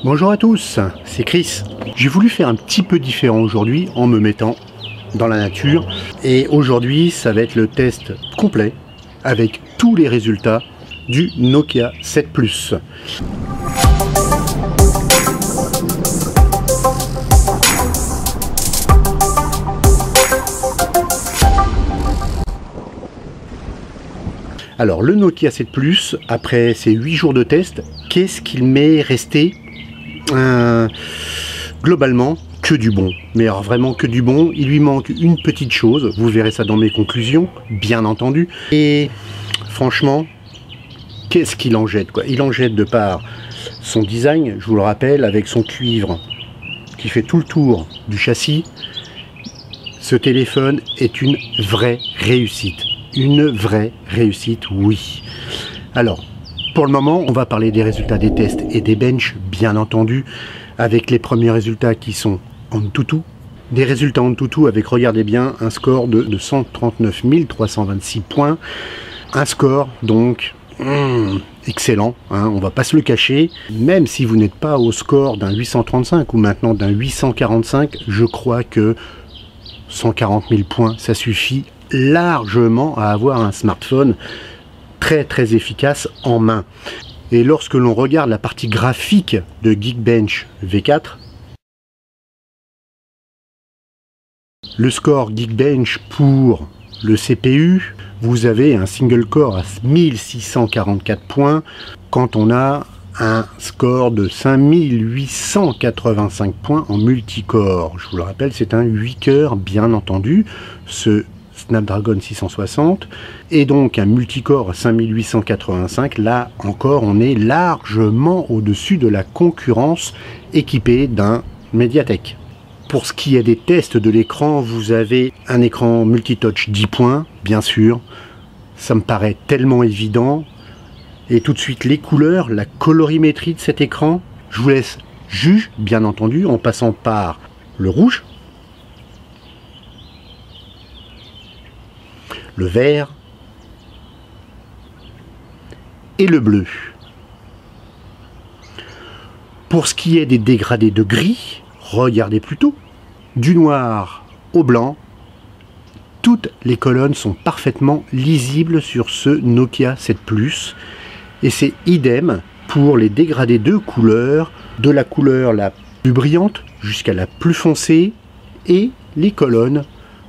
Bonjour à tous, c'est Chris. J'ai voulu faire un petit peu différent aujourd'hui en me mettant dans la nature. Et aujourd'hui, ça va être le test complet avec tous les résultats du Nokia 7 Plus. Alors le Nokia 7 Plus, après ces 8 jours de test, qu'est-ce qu'il m'est resté? Globalement, que du bon. Mais alors vraiment que du bon. Il lui manque une petite chose, vous verrez ça dans mes conclusions, bien entendu. Et franchement, qu'est-ce qu'il en jette, quoi. Il en jette de par son design, je vous le rappelle, avec son cuivre qui fait tout le tour du châssis. Ce téléphone est une vraie réussite. Une vraie réussite, oui. Alors, pour le moment, on va parler des résultats des tests et des benches, bien entendu, avec les premiers résultats qui sont AnTuTu. Des résultats AnTuTu avec, regardez bien, un score de 139 326 points. Un score, donc, excellent, hein, on va pas se le cacher. Même si vous n'êtes pas au score d'un 835 ou maintenant d'un 845, je crois que 140 000 points, ça suffit largement à avoir un smartphone très efficace en main. Et lorsque l'on regarde la partie graphique de Geekbench V4, le score Geekbench pour le CPU, vous avez un single core à 1644 points quand on a un score de 5885 points en multicore. Je vous le rappelle, c'est un 8 cœurs bien entendu, ce Snapdragon 660, et donc un multicore à 5885. Là encore, on est largement au-dessus de la concurrence équipée d'un Mediatek. Pour ce qui est des tests de l'écran, vous avez un écran multitouch 10 points, bien sûr. Ça me paraît tellement évident. Et tout de suite, les couleurs, la colorimétrie de cet écran, je vous laisse juger, bien entendu, en passant par le rouge, le vert et le bleu. Pour ce qui est des dégradés de gris, regardez plutôt, du noir au blanc, toutes les colonnes sont parfaitement lisibles sur ce Nokia 7 Plus. Et c'est idem pour les dégradés de couleurs, de la couleur la plus brillante jusqu'à la plus foncée, et les colonnes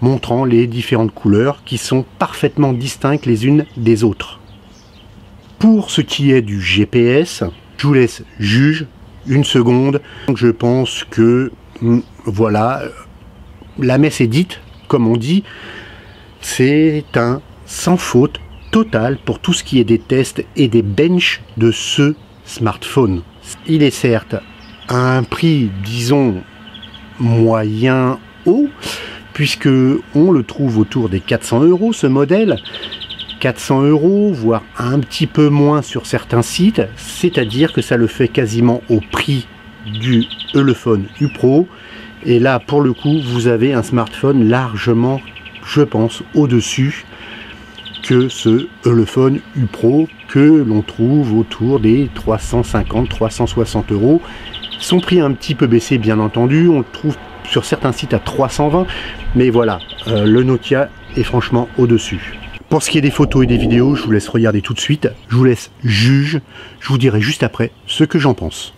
montrant les différentes couleurs qui sont parfaitement distinctes les unes des autres. Pour ce qui est du GPS, je vous laisse juger une seconde. Je pense que voilà, la messe est dite, comme on dit. C'est un sans faute total pour tout ce qui est des tests et des benches de ce smartphone. Il est certes à un prix, disons, moyen haut, puisque on le trouve autour des 400 € ce modèle. 400 €, voire un petit peu moins sur certains sites, c'est-à-dire que ça le fait quasiment au prix du Elephone U Pro. Et là, pour le coup, vous avez un smartphone largement, je pense, au-dessus que ce Elephone U Pro que l'on trouve autour des 350-360 €. Son prix a un petit peu baissé, bien entendu, on le trouve sur certains sites à 320, mais voilà, le Nokia est franchement au-dessus. Pour ce qui est des photos et des vidéos, je vous laisse regarder tout de suite, je vous laisse juger, je vous dirai juste après ce que j'en pense.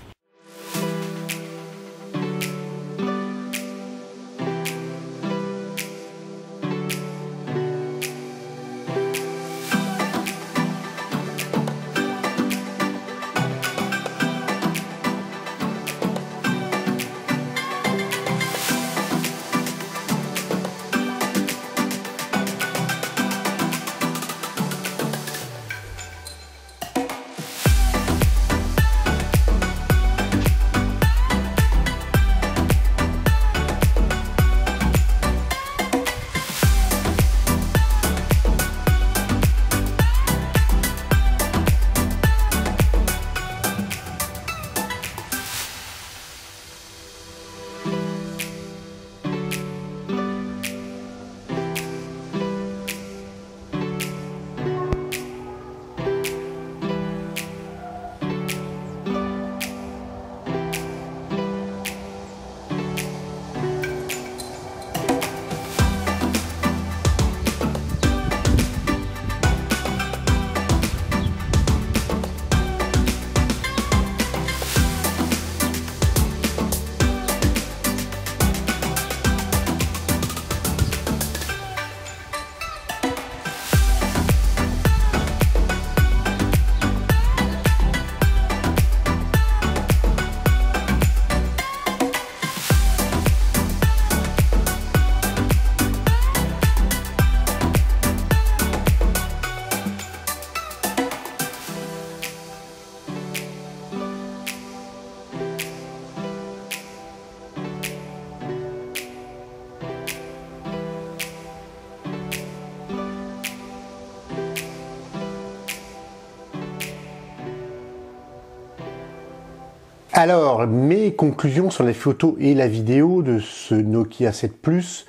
Alors, mes conclusions sur les photos et la vidéo de ce Nokia 7 Plus,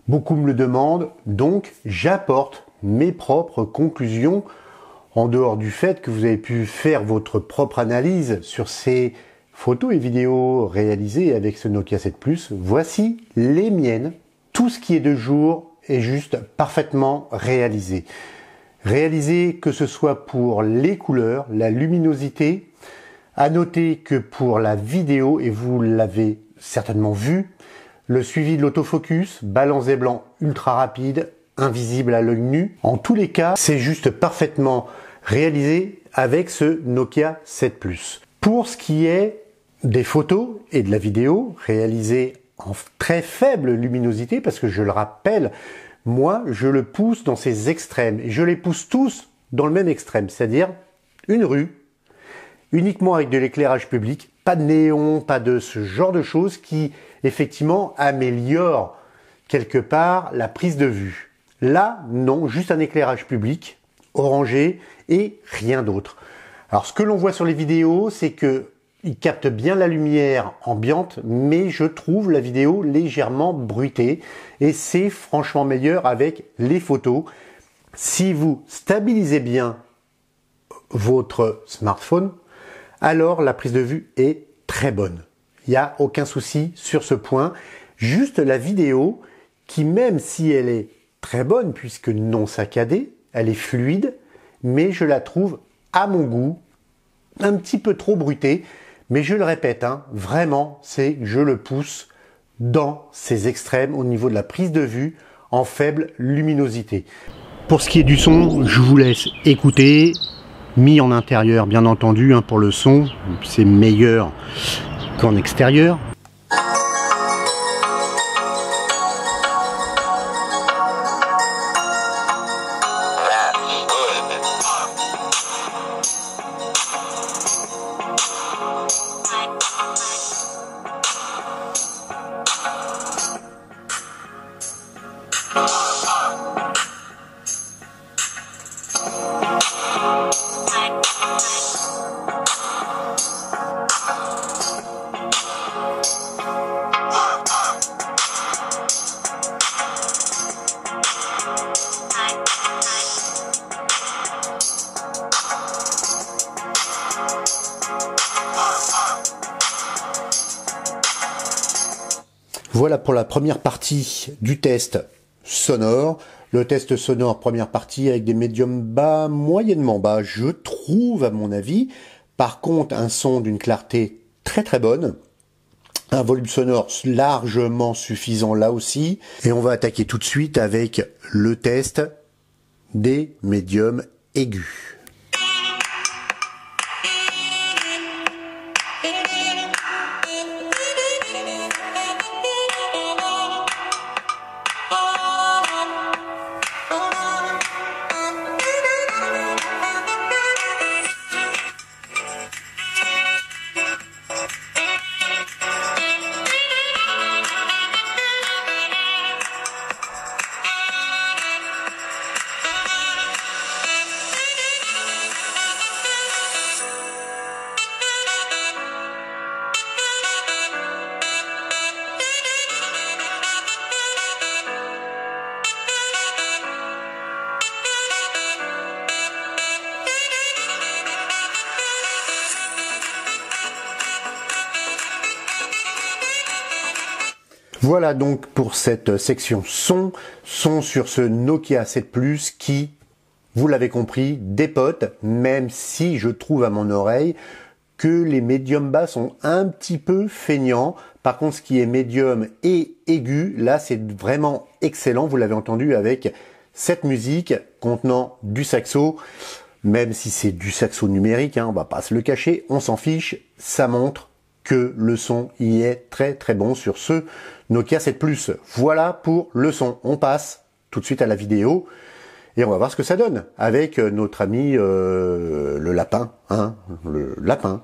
beaucoup me le demandent, donc j'apporte mes propres conclusions en dehors du fait que vous avez pu faire votre propre analyse sur ces photos et vidéos réalisées avec ce Nokia 7 Plus. Voici les miennes. Tout ce qui est de jour est juste parfaitement réalisé. Réalisé que ce soit pour les couleurs, la luminosité. À noter que pour la vidéo, et vous l'avez certainement vu, le suivi de l'autofocus, balance des blancs ultra rapide, invisible à l'œil nu. En tous les cas, c'est juste parfaitement réalisé avec ce Nokia 7 Plus. Pour ce qui est des photos et de la vidéo réalisées en très faible luminosité, parce que je le rappelle, moi je le pousse dans ses extrêmes, et je les pousse tous dans le même extrême, c'est-à-dire une rue, uniquement avec de l'éclairage public, pas de néon, pas de ce genre de choses qui effectivement améliorent quelque part la prise de vue. Là, non, juste un éclairage public, orangé et rien d'autre. Alors ce que l'on voit sur les vidéos, c'est que il capte bien la lumière ambiante, mais je trouve la vidéo légèrement bruitée et c'est franchement meilleur avec les photos. Si vous stabilisez bien votre smartphone, alors la prise de vue est très bonne. Il n'y a aucun souci sur ce point. Juste la vidéo qui, même si elle est très bonne puisque non saccadée, elle est fluide, mais je la trouve à mon goût un petit peu trop bruitée. Mais je le répète, vraiment, c'est que je le pousse dans ses extrêmes au niveau de la prise de vue en faible luminosité. Pour ce qui est du son, je vous laisse écouter. Mis en intérieur, bien entendu, pour le son, c'est meilleur qu'en extérieur. Voilà pour la première partie du test sonore. Le test sonore, première partie avec des médiums bas, moyennement bas, je trouve à mon avis. Par contre, un son d'une clarté très très bonne. Un volume sonore largement suffisant là aussi. Et on va attaquer tout de suite avec le test des médiums aigus. Voilà donc pour cette section son sur ce Nokia 7 Plus qui, vous l'avez compris, dépote, même si je trouve à mon oreille que les médiums bas sont un petit peu feignants. Par contre, ce qui est médium et aigu, là c'est vraiment excellent, vous l'avez entendu avec cette musique contenant du saxo, même si c'est du saxo numérique, on va pas se le cacher, on s'en fiche, ça montre que le son y est très très bon sur ce Nokia 7 Plus. Voilà pour le son. On passe tout de suite à la vidéo et on va voir ce que ça donne avec notre ami le lapin, le lapin.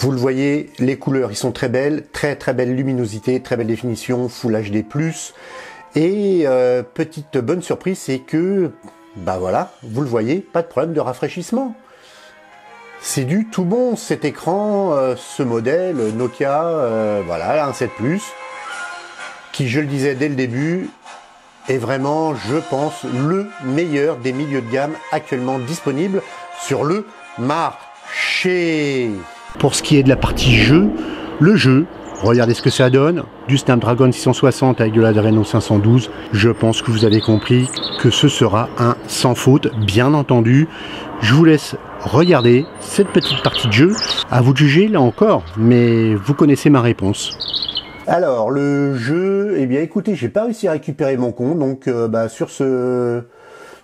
Vous le voyez, les couleurs, ils sont très belles, très belle luminosité, très belle définition, Full HD+. Et petite bonne surprise, c'est que, bah voilà, vous le voyez, pas de problème de rafraîchissement. C'est du tout bon, cet écran, ce modèle Nokia, voilà, un 7 Plus, qui, je le disais dès le début, est vraiment, je pense, le meilleur des milieux de gamme actuellement disponibles sur le marché. Pour ce qui est de la partie jeu, le jeu, regardez ce que ça donne, du Snapdragon 660 avec de l'Adreno 512, je pense que vous avez compris que ce sera un sans faute, bien entendu. Je vous laisse regarder cette petite partie de jeu, à vous de juger là encore, mais vous connaissez ma réponse. Alors, le jeu, eh bien écoutez, j'ai pas réussi à récupérer mon compte, donc sur ce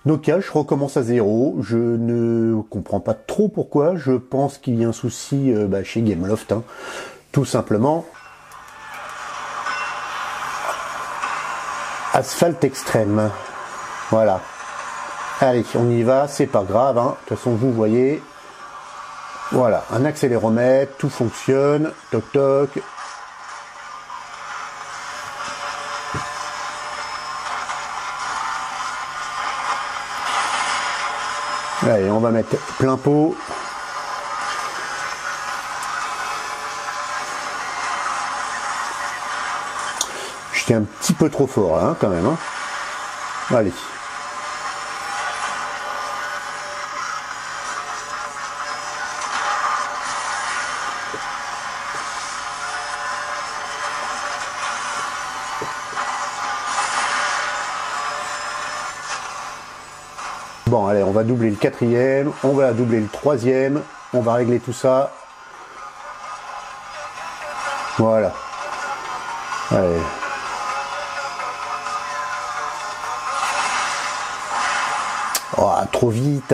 Nokia, je recommence à zéro. Je ne comprends pas trop pourquoi. Je pense qu'il y a un souci chez Gameloft, hein, tout simplement. Asphalte extrême. Voilà. Allez, on y va, c'est pas grave, hein. De toute façon, vous voyez. Voilà, un accéléromètre, tout fonctionne. Toc toc. Allez, on va mettre plein pot. J'étais un petit peu trop fort, hein, quand même. Hein. Allez. Bon, allez, on va doubler le quatrième, on va doubler le troisième, on va régler tout ça. Voilà. Allez. Oh, trop vite.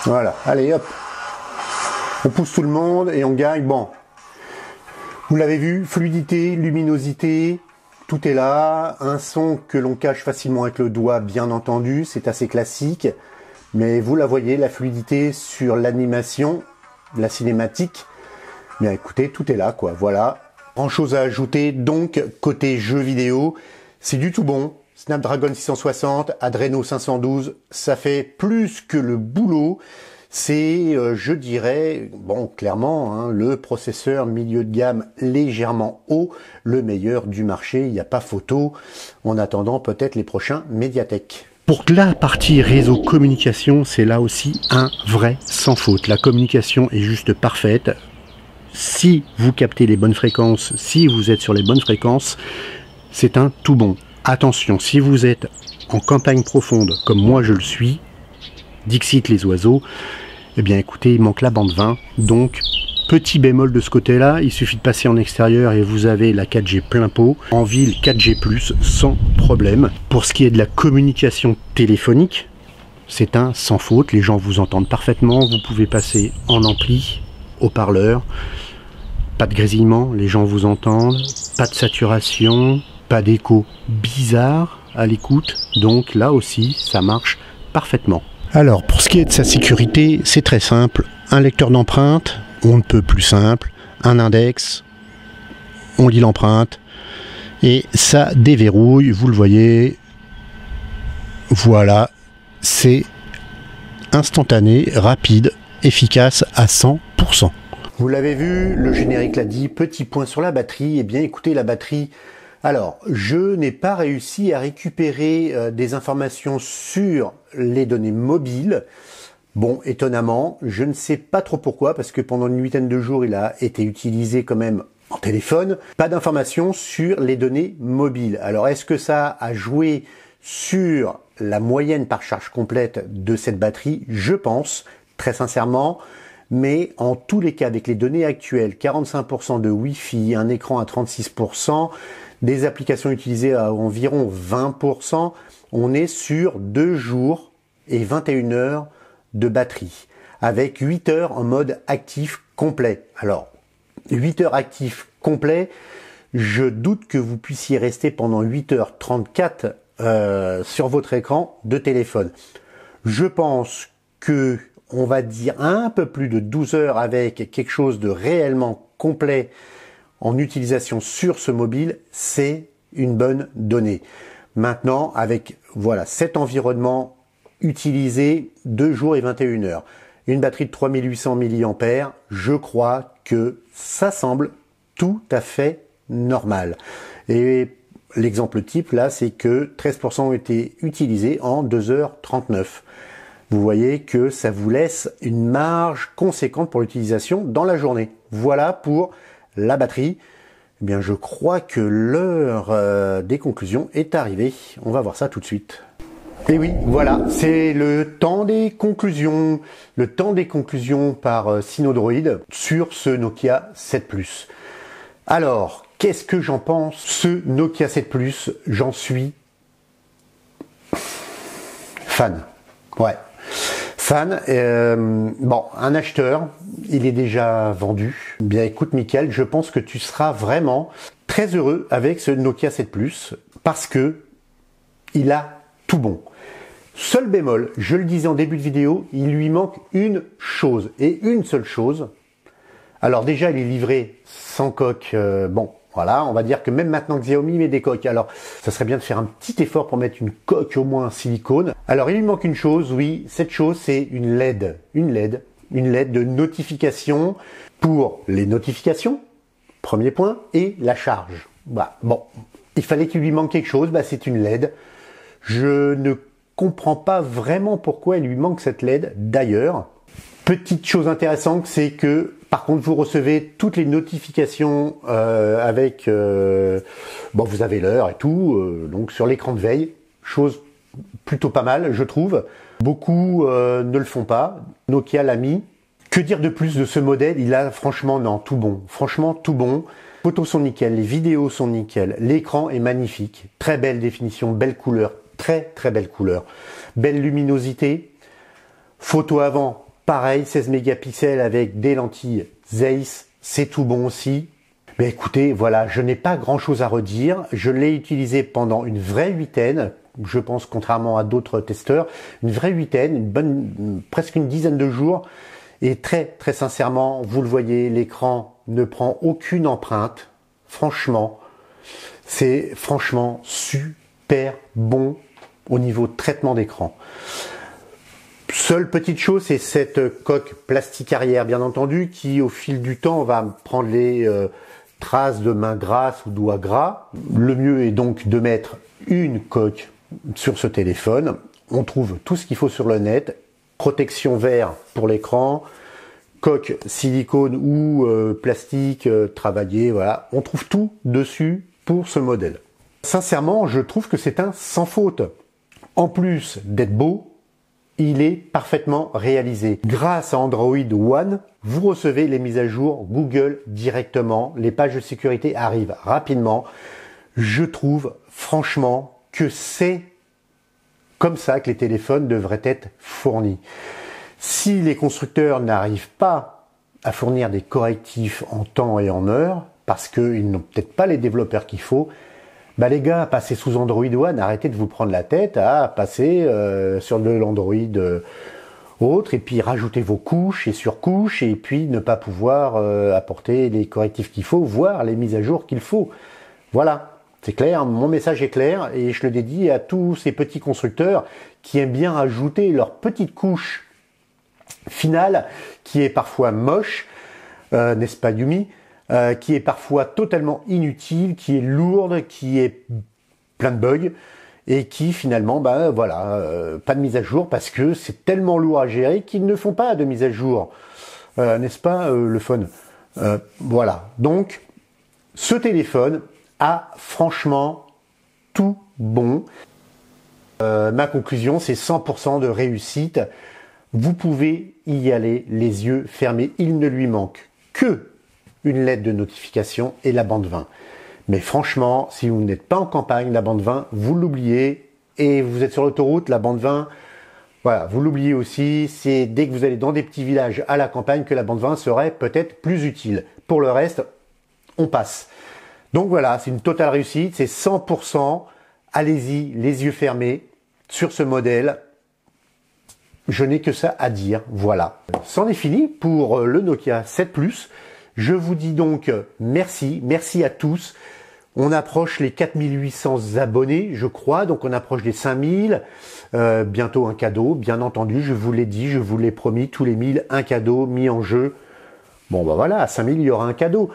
Voilà, allez, hop. On pousse tout le monde et on gagne. Bon. Vous l'avez vu, fluidité, luminosité, tout est là. Un son que l'on cache facilement avec le doigt, bien entendu, c'est assez classique. Mais vous la voyez, la fluidité sur l'animation, la cinématique. Bien écoutez, tout est là, quoi, voilà. Grand chose à ajouter, donc, côté jeux vidéo, c'est du tout bon. Snapdragon 660, Adreno 512, ça fait plus que le boulot. C'est, je dirais, bon, clairement, hein, le processeur milieu de gamme légèrement haut, le meilleur du marché, il n'y a pas photo, en attendant peut-être les prochains Mediatek. Pour la partie réseau communication, c'est là aussi un vrai sans faute. La communication est juste parfaite. Si vous captez les bonnes fréquences, si vous êtes sur les bonnes fréquences, c'est un tout bon. Attention, si vous êtes en campagne profonde, comme moi je le suis, Dixit les oiseaux, eh bien écoutez, il manque la bande 20, donc petit bémol de ce côté-là, il suffit de passer en extérieur et vous avez la 4G plein pot, en ville 4G+, sans problème. Pour ce qui est de la communication téléphonique, c'est un sans faute, les gens vous entendent parfaitement, vous pouvez passer en ampli, haut-parleur, pas de grésillement, les gens vous entendent, pas de saturation, pas d'écho bizarre à l'écoute, donc là aussi ça marche parfaitement. Alors, pour ce qui est de sa sécurité, c'est très simple. Un lecteur d'empreintes, on ne peut plus simple. Un index, on lit l'empreinte. Et ça déverrouille, vous le voyez. Voilà, c'est instantané, rapide, efficace à 100%. Vous l'avez vu, le générique l'a dit, petit point sur la batterie. Eh bien, écoutez, la batterie... Alors, je n'ai pas réussi à récupérer des informations sur les données mobiles. Bon, étonnamment, je ne sais pas trop pourquoi, parce que pendant une huitaine de jours, il a été utilisé quand même en téléphone. Pas d'informations sur les données mobiles. Alors, est-ce que ça a joué sur la moyenne par charge complète de cette batterie? Je pense, très sincèrement. Mais en tous les cas, avec les données actuelles, 45% de Wi-Fi, un écran à 36%, des applications utilisées à environ 20%, on est sur 2 jours et 21 heures de batterie, avec 8 heures en mode actif complet. Alors, 8 heures actif complet, je doute que vous puissiez rester pendant 8h34 sur votre écran de téléphone. Je pense que on va dire un peu plus de 12 heures avec quelque chose de réellement complet en utilisation sur ce mobile, c'est une bonne donnée. Maintenant, avec voilà cet environnement utilisé 2 jours et 21 heures, une batterie de 3800 mAh, je crois que ça semble tout à fait normal. Et l'exemple type là, c'est que 13% ont été utilisés en 2h39. Vous voyez que ça vous laisse une marge conséquente pour l'utilisation dans la journée. Voilà pour la batterie. Eh bien, je crois que l'heure des conclusions est arrivée. On va voir ça tout de suite. Et oui, voilà, c'est le temps des conclusions. Le temps des conclusions par Synodroid sur ce Nokia 7 Plus. Alors, qu'est-ce que j'en pense? Ce Nokia 7 Plus, j'en suis fan. Ouais. Fan, bon, un acheteur, il est déjà vendu. Bien écoute Mickaël, je pense que tu seras vraiment très heureux avec ce Nokia 7 Plus parce que il a tout bon. Seul bémol, je le disais en début de vidéo, il lui manque une chose et une seule chose. Alors déjà, il est livré sans coque, bon. Voilà, on va dire que même maintenant que Xiaomi met des coques, alors ça serait bien de faire un petit effort pour mettre une coque au moins en silicone. Alors il lui manque une chose, oui, cette chose c'est une LED, une LED de notification pour les notifications, premier point, et la charge. Bah, bon, il fallait qu'il lui manque quelque chose, bah, c'est une LED. Je ne comprends pas vraiment pourquoi il lui manque cette LED d'ailleurs. Petite chose intéressante, c'est que par contre vous recevez toutes les notifications avec bon, vous avez l'heure et tout, donc sur l'écran de veille, chose plutôt pas mal je trouve. Beaucoup ne le font pas, Nokia l'a mis. Que dire de plus de ce modèle? Il a franchement non, tout bon, franchement tout bon. Les photos sont nickel, les vidéos sont nickel, l'écran est magnifique, très belle définition, belle couleur, très belle couleur, belle luminosité. Photo avant, pareil, 16 mégapixels avec des lentilles Zeiss, c'est tout bon aussi. Mais écoutez, voilà, je n'ai pas grand chose à redire. Je l'ai utilisé pendant une vraie huitaine, je pense contrairement à d'autres testeurs, une vraie huitaine, une bonne, presque une dizaine de jours. Et très sincèrement, vous le voyez, l'écran ne prend aucune empreinte. Franchement, c'est franchement super bon au niveau de traitement d'écran. Seule petite chose, c'est cette coque plastique arrière, bien entendu, qui au fil du temps va prendre les traces de mains grasses ou doigts gras. Le mieux est donc de mettre une coque sur ce téléphone. On trouve tout ce qu'il faut sur le net. Protection verre pour l'écran, coque silicone ou plastique travaillé, voilà. On trouve tout dessus pour ce modèle. Sincèrement, je trouve que c'est un sans faute. En plus d'être beau, il est parfaitement réalisé. Grâce à Android One, vous recevez les mises à jour Google directement. Les pages de sécurité arrivent rapidement. Je trouve franchement que c'est comme ça que les téléphones devraient être fournis. Si les constructeurs n'arrivent pas à fournir des correctifs en temps et en heure, parce qu'ils n'ont peut-être pas les développeurs qu'il faut, bah les gars, passez sous Android One, arrêtez de vous prendre la tête à passer sur de l'Android autre, et puis rajoutez vos couches et surcouches, et puis ne pas pouvoir apporter les correctifs qu'il faut, voire les mises à jour qu'il faut. Voilà, c'est clair, mon message est clair, et je le dédie à tous ces petits constructeurs qui aiment bien rajouter leur petite couche finale, qui est parfois moche, n'est-ce pas Yumi, qui est parfois totalement inutile, qui est lourde, qui est plein de bugs et qui finalement, bah voilà, pas de mise à jour parce que c'est tellement lourd à gérer qu'ils ne font pas de mise à jour, n'est-ce pas le fun? Voilà, donc ce téléphone a franchement tout bon. Ma conclusion, c'est 100% de réussite. Vous pouvez y aller les yeux fermés. Il ne lui manque que une LED de notification et la bande 20. Mais franchement, si vous n'êtes pas en campagne, la bande 20, vous l'oubliez. Et vous êtes sur l'autoroute, la bande 20, voilà, vous l'oubliez aussi. C'est dès que vous allez dans des petits villages à la campagne que la bande 20 serait peut-être plus utile. Pour le reste, on passe. Donc voilà, c'est une totale réussite. C'est 100% allez-y, les yeux fermés, sur ce modèle. Je n'ai que ça à dire, voilà. C'en est fini pour le Nokia 7 Plus. Je vous dis donc merci à tous. On approche les 4800 abonnés, je crois, donc on approche des 5000. Bientôt un cadeau, bien entendu, je vous l'ai dit, je vous l'ai promis, tous les 1000, un cadeau mis en jeu. Bon ben voilà, à 5000, il y aura un cadeau.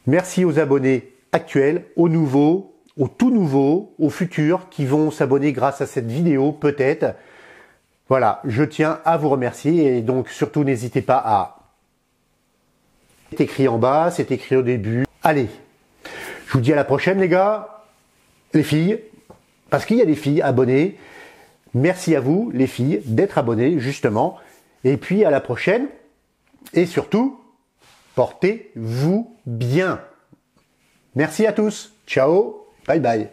Merci aux abonnés actuels, aux nouveaux, aux tout nouveaux, aux futurs qui vont s'abonner grâce à cette vidéo, peut-être. Voilà, je tiens à vous remercier et donc surtout n'hésitez pas à... C'est écrit en bas, c'est écrit au début. Allez, je vous dis à la prochaine les gars, les filles, parce qu'il y a des filles abonnées. Merci à vous les filles d'être abonnées justement. Et puis à la prochaine et surtout, portez-vous bien. Merci à tous, ciao, bye bye.